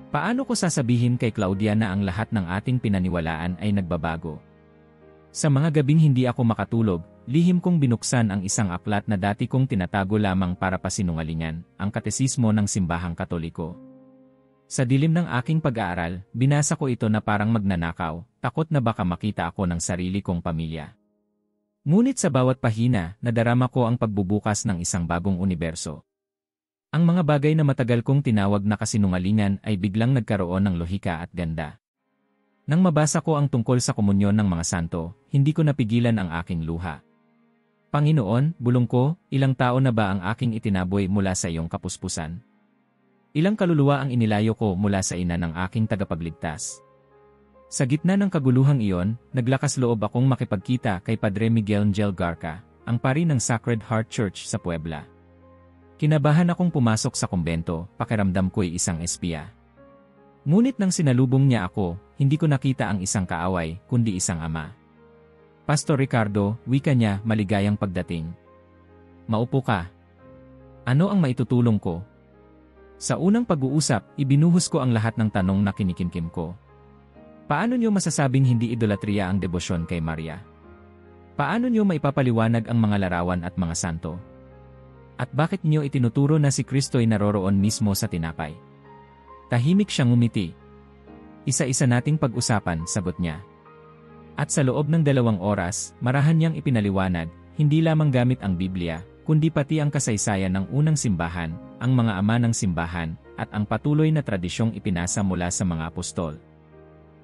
Paano ko sasabihin kay Claudia na ang lahat ng ating pinaniwalaan ay nagbabago? Sa mga gabing hindi ako makatulog, lihim kong binuksan ang isang aklat na dati kong tinatago lamang para pasinungalingan, ang Katesismo ng Simbahang Katoliko. Sa dilim ng aking pag-aaral, binasa ko ito na parang magnanakaw, takot na baka makita ako ng sarili kong pamilya. Ngunit sa bawat pahina, nadarama ko ang pagbubukas ng isang bagong universo. Ang mga bagay na matagal kong tinawag na kasinungalingan ay biglang nagkaroon ng lohika at ganda. Nang mabasa ko ang tungkol sa komunyon ng mga santo, hindi ko napigilan ang aking luha. Panginoon, bulong ko, ilang taon na ba ang aking itinaboy mula sa iyong kapuspusan? Ilang kaluluwa ang inilayo ko mula sa ina ng aking tagapagligtas. Sa gitna ng kaguluhang iyon, naglakas loob akong makipagkita kay Padre Miguel Angel Garca, ang pari ng Sacred Heart Church sa Puebla. Kinabahan akong pumasok sa kumbento, pakiramdam ko'y isang espiya. Ngunit nang sinalubong niya ako, hindi ko nakita ang isang kaaway, kundi isang ama. Pastor Ricardo, wika niya, maligayang pagdating. Maupo ka. Ano ang maitutulong ko? Sa unang pag-uusap, ibinuhos ko ang lahat ng tanong na kinikimkim ko. Paano niyo masasabing hindi idolatriya ang debosyon kay Maria? Paano niyo maipapaliwanag ang mga larawan at mga santo? At bakit niyo itinuturo na si Kristo'y naroroon mismo sa tinapay? Tahimik siyang ngumiti. Isa-isa nating pag-usapan, sagot niya. At sa loob ng 2 oras, marahan niyang ipinaliwanag, hindi lamang gamit ang Biblia, kundi pati ang kasaysayan ng unang simbahan, ang mga ama ng simbahan, at ang patuloy na tradisyong ipinasa mula sa mga apostol.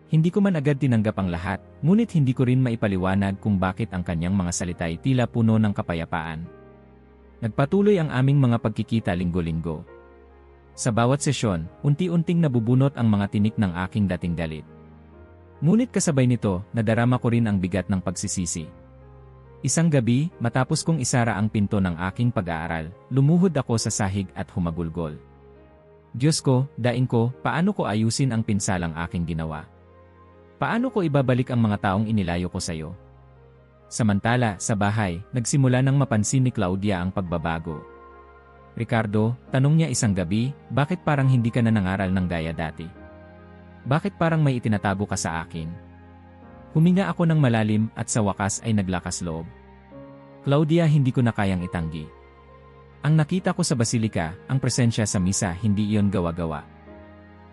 Hindi ko man agad tinanggap ang lahat, ngunit hindi ko rin maipaliwanag kung bakit ang kanyang mga salita'y tila puno ng kapayapaan. Nagpatuloy ang aming mga pagkikita linggo-linggo. Sa bawat sesyon, unti-unting nabubunot ang mga tinik ng aking dating galit. Ngunit kasabay nito, nadarama ko rin ang bigat ng pagsisisi. Isang gabi, matapos kong isara ang pinto ng aking pag-aaral, lumuhod ako sa sahig at humagulgol. Diyos ko, daing ko, paano ko ayusin ang pinsalang aking ginawa? Paano ko ibabalik ang mga taong inilayo ko sa iyo? Samantala, sa bahay, nagsimula nang mapansin ni Claudia ang pagbabago. Ricardo, tanong niya isang gabi, bakit parang hindi ka na nangaral ng gaya dati? Bakit parang may itinatago ka sa akin? Huminga ako ng malalim at sa wakas ay naglakas loob. Claudia, hindi ko na kayang itanggi. Ang nakita ko sa basilika, ang presensya sa misa, hindi iyon gawa-gawa.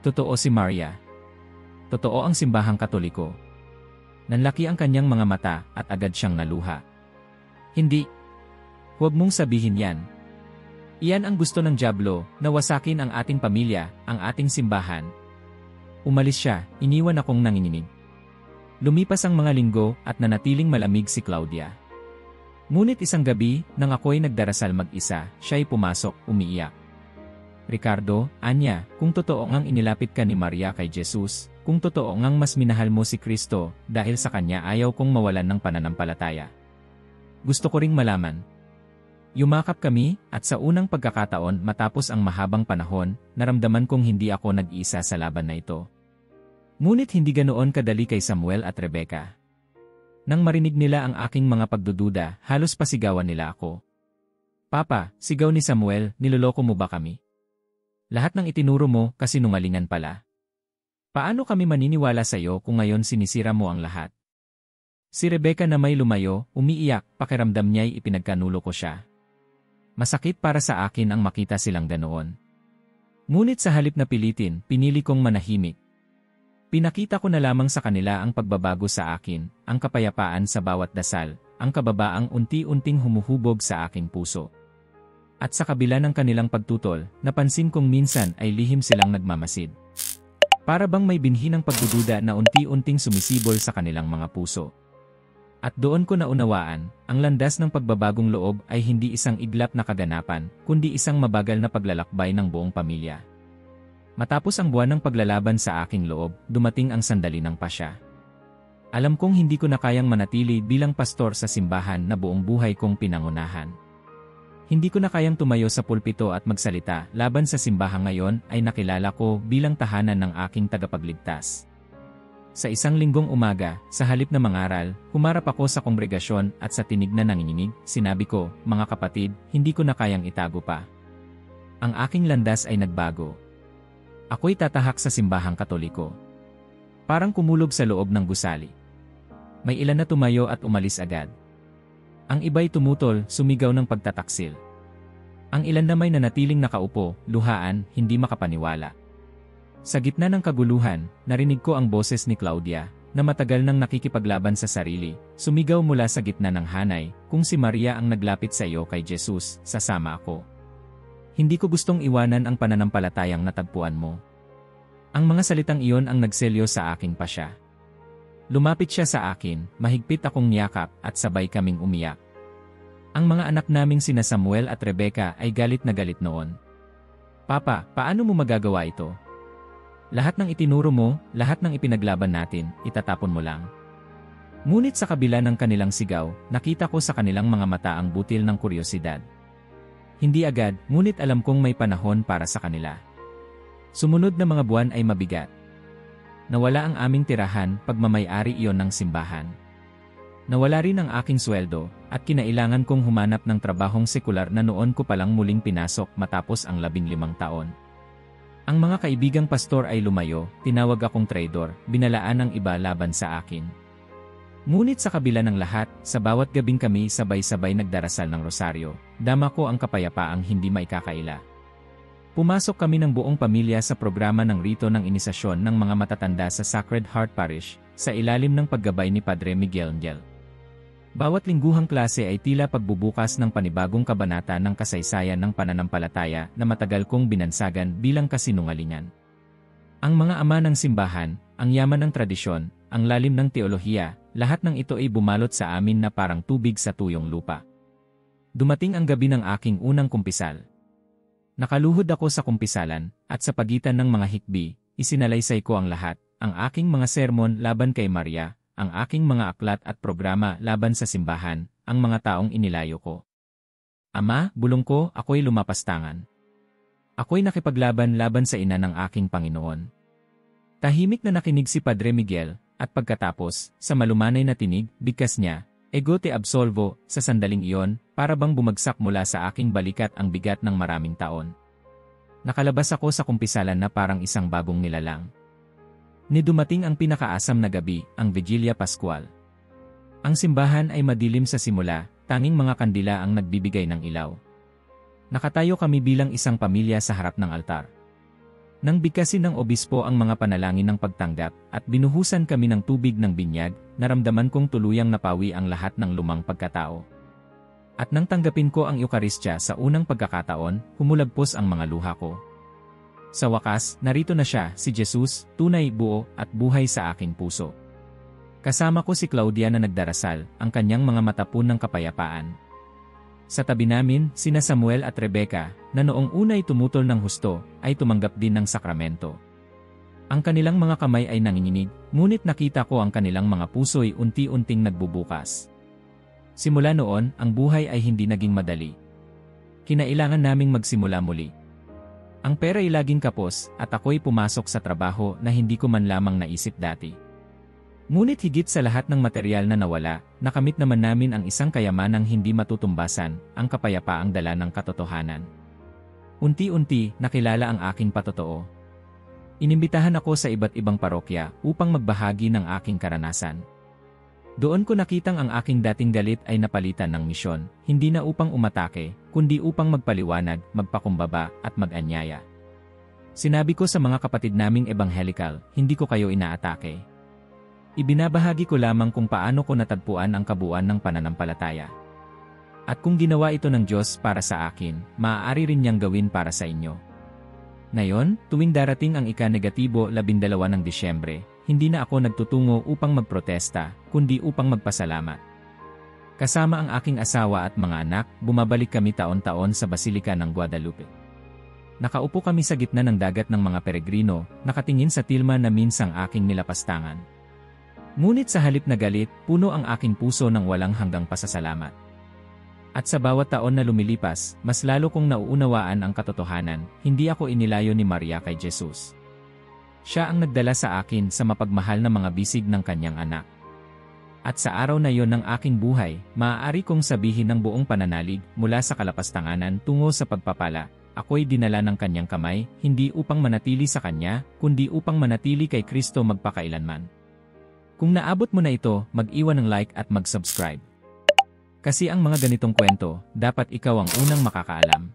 Totoo si Maria. Totoo ang simbahang Katoliko. Nanlaki ang kanyang mga mata at agad siyang naluha. Hindi. Huwag mong sabihin yan. Iyan ang gusto ng dyablo, na wasakin ang ating pamilya, ang ating simbahan. Umalis siya, iniwan akong nanginginig. Lumipas ang mga linggo at nanatiling malamig si Claudia. Ngunit isang gabi, nang ako'y nagdarasal mag-isa, siya'y pumasok, umiiyak. Ricardo, anya, kung totoo ngang inilapit ka ni Maria kay Jesus, kung totoo ngang mas minahal mo si Kristo, dahil sa kanya ayaw kong mawalan ng pananampalataya. Gusto ko ring malaman. Yumakap kami, at sa unang pagkakataon matapos ang mahabang panahon, naramdaman kong hindi ako nag-iisa sa laban na ito. Ngunit hindi ganoon kadali kay Samuel at Rebecca. Nang marinig nila ang aking mga pagdududa, halos pasigawan nila ako. Papa, sigaw ni Samuel, niloloko mo ba kami? Lahat ng itinuro mo, kasinungalingan pala. Paano kami maniniwala sa iyo kung ngayon sinisira mo ang lahat? Si Rebecca na may lumayo, umiiyak, pakiramdam niya'y ipinagkanulo ko siya. Masakit para sa akin ang makita silang ganoon. Ngunit sa halip na pilitin, pinili kong manahimik. Pinakita ko na lamang sa kanila ang pagbabago sa akin, ang kapayapaan sa bawat dasal, ang kababaang unti-unting humuhubog sa aking puso. At sa kabila ng kanilang pagtutol, napansin kong minsan ay lihim silang nagmamasid. Para bang may binhi ng pagdududa na unti-unting sumisibol sa kanilang mga puso. At doon ko naunawaan, ang landas ng pagbabagong loob ay hindi isang iglap na kaganapan, kundi isang mabagal na paglalakbay ng buong pamilya. Matapos ang buwan ng paglalaban sa aking loob, dumating ang sandali ng pasya. Alam kong hindi ko na kayang manatili bilang pastor sa simbahan na buong buhay kong pinangunahan. Hindi ko na kayang tumayo sa pulpito at magsalita laban sa simbahan ngayon ay nakilala ko bilang tahanan ng aking tagapagligtas. Sa isang linggong umaga, sa halip na mangaral, humarap ako sa kongregasyon at sa tinig na nanginginig, sinabi ko, mga kapatid, hindi ko na kayang itago pa. Ang aking landas ay nagbago. Ako'y tatahak sa simbahang Katoliko. Parang kumulob sa loob ng gusali. May ilan na tumayo at umalis agad. Ang iba'y tumutol, sumigaw ng pagtataksil. Ang ilan na may nanatiling nakaupo, luhaan, hindi makapaniwala. Sa gitna ng kaguluhan, narinig ko ang boses ni Claudia, na matagal nang nakikipaglaban sa sarili, sumigaw mula sa gitna ng hanay, kung si Maria ang naglapit sa iyo kay Jesus, sasama ako. Hindi ko gustong iwanan ang pananampalatayang natagpuan mo. Ang mga salitang iyon ang nagselyo sa aking pasya. Lumapit siya sa akin, mahigpit akong niyakap at sabay kaming umiyak. Ang mga anak naming sina Samuel at Rebecca ay galit na galit noon. Papa, paano mo magagawa ito? Lahat ng itinuro mo, lahat ng ipinaglaban natin, itatapon mo lang. Ngunit sa kabila ng kanilang sigaw, nakita ko sa kanilang mga mata ang butil ng kuryosidad. Hindi agad, ngunit alam kong may panahon para sa kanila. Sumunod na mga buwan ay mabigat. Nawala ang aming tirahan, pagmamay-ari iyon ng simbahan. Nawala rin ang aking sweldo, at kinailangan kong humanap ng trabahong sekular na noon ko palang muling pinasok matapos ang 15 taon. Ang mga kaibigang pastor ay lumayo, tinawag akong traidor, binalaan ng iba laban sa akin. Ngunit sa kabila ng lahat, sa bawat gabing kami sabay-sabay nagdarasal ng rosaryo, dama ko ang kapayapaang hindi maikakaila. Pumasok kami ng buong pamilya sa programa ng rito ng inisasyon ng mga matatanda sa Sacred Heart Parish, sa ilalim ng paggabay ni Padre Miguel Angel. Bawat lingguhang klase ay tila pagbubukas ng panibagong kabanata ng kasaysayan ng pananampalataya na matagal kong binansagan bilang kasinungalingan. Ang mga ama ng simbahan, ang yaman ng tradisyon, ang lalim ng teolohiya, lahat ng ito ay bumalot sa amin na parang tubig sa tuyong lupa. Dumating ang gabi ng aking unang kumpisal. Nakaluhod ako sa kumpisalan, at sa pagitan ng mga hikbi, isinalaysay ko ang lahat, ang aking mga sermon laban kay Maria, ang aking mga aklat at programa laban sa simbahan, ang mga taong inilayo ko. Ama, bulong ko, ako'y lumapastangan. Ako'y nakipaglaban laban sa ina ng aking Panginoon. Tahimik na nakinig si Padre Miguel, at pagkatapos, sa malumanay na tinig, bigkas niya, ego te absolvo, sa sandaling iyon, para bang bumagsak mula sa aking balikat ang bigat ng maraming taon. Nakalabas ako sa kumpisalan na parang isang bagong nilalang. Ni dumating ang pinakaasam na gabi, ang Vigilia Pascual. Ang simbahan ay madilim sa simula, tanging mga kandila ang nagbibigay ng ilaw. Nakatayo kami bilang isang pamilya sa harap ng altar. Nang bigkasin ng obispo ang mga panalangin ng pagtanggap at binuhusan kami ng tubig ng binyag, naramdaman kong tuluyang napawi ang lahat ng lumang pagkatao. At nang tanggapin ko ang Eukaristya sa unang pagkakataon, humulagpos ang mga luha ko. Sa wakas, narito na siya, si Jesus, tunay, buo, at buhay sa aking puso. Kasama ko si Claudia na nagdarasal, ang kanyang mga matapon ng kapayapaan. Sa tabi namin, sina Samuel at Rebecca, na noong una'y tumutol ng husto, ay tumanggap din ng sakramento. Ang kanilang mga kamay ay nanginginig, ngunit nakita ko ang kanilang mga puso'y unti-unting nagbubukas. Simula noon, ang buhay ay hindi naging madali. Kinailangan naming magsimula muli. Ang pera ay laging kapos, at ako'y pumasok sa trabaho na hindi ko man lamang naisip dati. Ngunit higit sa lahat ng material na nawala, nakamit naman namin ang isang kayamanang hindi matutumbasan, ang kapayapaang dala ng katotohanan. Unti-unti, nakilala ang aking patotoo. Inimbitahan ako sa iba't ibang parokya upang magbahagi ng aking karanasan. Doon ko nakitang ang aking dating galit ay napalitan ng misyon, hindi na upang umatake, kundi upang magpaliwanag, magpakumbaba, at mag-anyaya. Sinabi ko sa mga kapatid naming ebanghelikal, hindi ko kayo inaatake. Ibinabahagi ko lamang kung paano ko natagpuan ang kabuuan ng pananampalataya. At kung ginawa ito ng Diyos para sa akin, maaari rin niyang gawin para sa inyo. Ngayon, tuwing darating ang ika-12 ng Disyembre, hindi na ako nagtutungo upang magprotesta, kundi upang magpasalamat. Kasama ang aking asawa at mga anak, bumabalik kami taon-taon sa Basilika ng Guadalupe. Nakaupo kami sa gitna ng dagat ng mga peregrino, nakatingin sa tilma na minsang aking nilapastangan. Ngunit sa halip na galit, puno ang aking puso ng walang hanggang pasasalamat. At sa bawat taon na lumilipas, mas lalo kong nauunawaan ang katotohanan, hindi ako inilayo ni Maria kay Jesus. Siya ang nagdala sa akin sa mapagmahal na mga bisig ng kanyang anak. At sa araw na yon ng aking buhay, maaari kong sabihin ng buong pananalig mula sa kalapastanganan tungo sa pagpapala, ako'y dinala ng kanyang kamay, hindi upang manatili sa kanya, kundi upang manatili kay Kristo magpakailanman. Kung naabot mo na ito, mag-iwan ng like at mag-subscribe. Kasi ang mga ganitong kwento, dapat ikaw ang unang makakaalam.